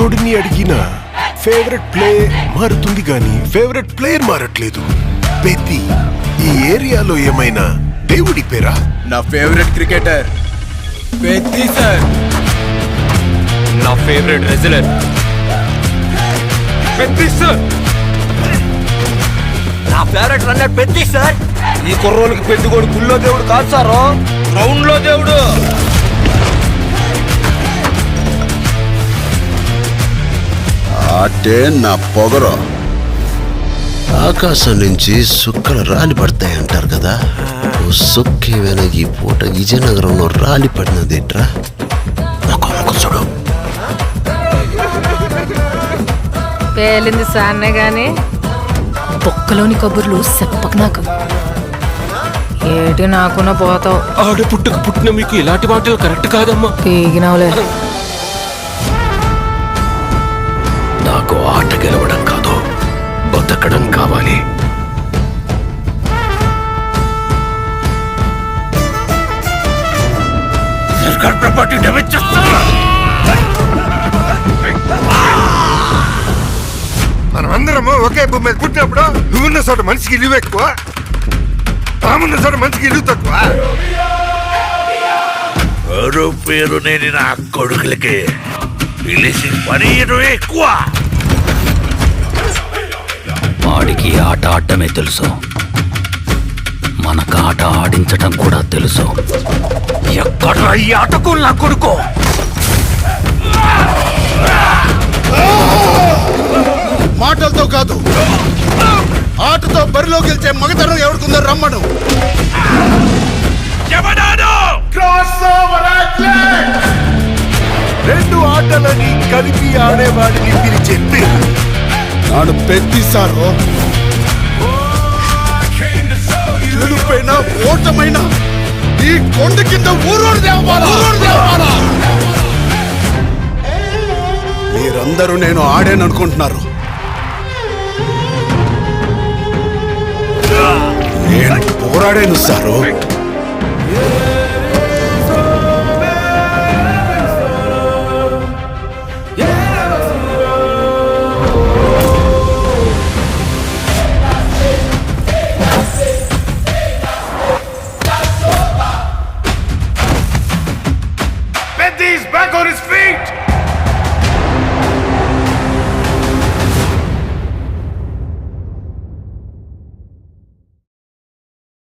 ఎవడిని అడిగినా favourite play మారుతుంది గాని ఫేవరెట్ ప్లేయర్ మారట్లేదు. పెద్ది, ఈ ఏరియాలో ఏమైనా దేవుడి పేరా? నా ఫేవరెట్ క్రికెటర్ పెద్ది సార్. నా ఫేవరెట్ రెజ్లర్ పెద్ది సార్. నా ఫేవరెట్ రన్నర్ పెద్ది సార్. ఈ కుర్రోళ్ళకి పెద్దిగోడు గుళ్ళో దేవుడు కాదు సారు, గ్రౌండ్ లో దేవుడు. ఆటే నా పొగరు. ఆకాశం నుంచి సుక్కలు రాలి పడతాయి అంటారు కదా, సుక్కి వెనక ఈ పూట విజయనగరంలో రాలి పడినదేట్రా? చూడు, పేలింది సాన్నే గాని బొక్కలోని కబుర్లు చెప్పక నాకు. ఏటి నాకున్న పోతావు. ఆడ పుట్టక పుట్టిన మీకు ఇలాంటి మాటలు కరెక్ట్ కాదమ్మా. పీగినవులే. నాకు ఆట గెలవడం కాదు, బతకడం కావాలి. మనం అందరము ఒకే భూమి మీద పుట్టినప్పుడు నువ్వున్న చోట మనిషికి ఇల్లు ఎక్కువ, తామున్న చోట మనిషికి ఇల్లు తక్కువ. పేరు నేను నా కొడుకులకి పిలిచి పని ఎక్కువ. వాడికి ఆట ఆడటమే తెలుసు, మనకు ఆట ఆడించటం కూడా తెలుసు. ఎక్కడ ఈ ఆటకు నా కొడుకు? మాటలతో కాదు, ఆటతో బరిలో గెలిచే మగతనం ఎవరికుందో రమ్మను. రెండు ఆటలని కలిపి ఆడేవాడిని పిలిచే పేరు నాడు పెద్దిసారు. గెలుపైన ఓటమైన ఈ కొండ కింద ఊరూరు దేవాలా. మీరందరూ నేను ఆడాననుకుంటున్నారు, నేను పోరాడాను సారు.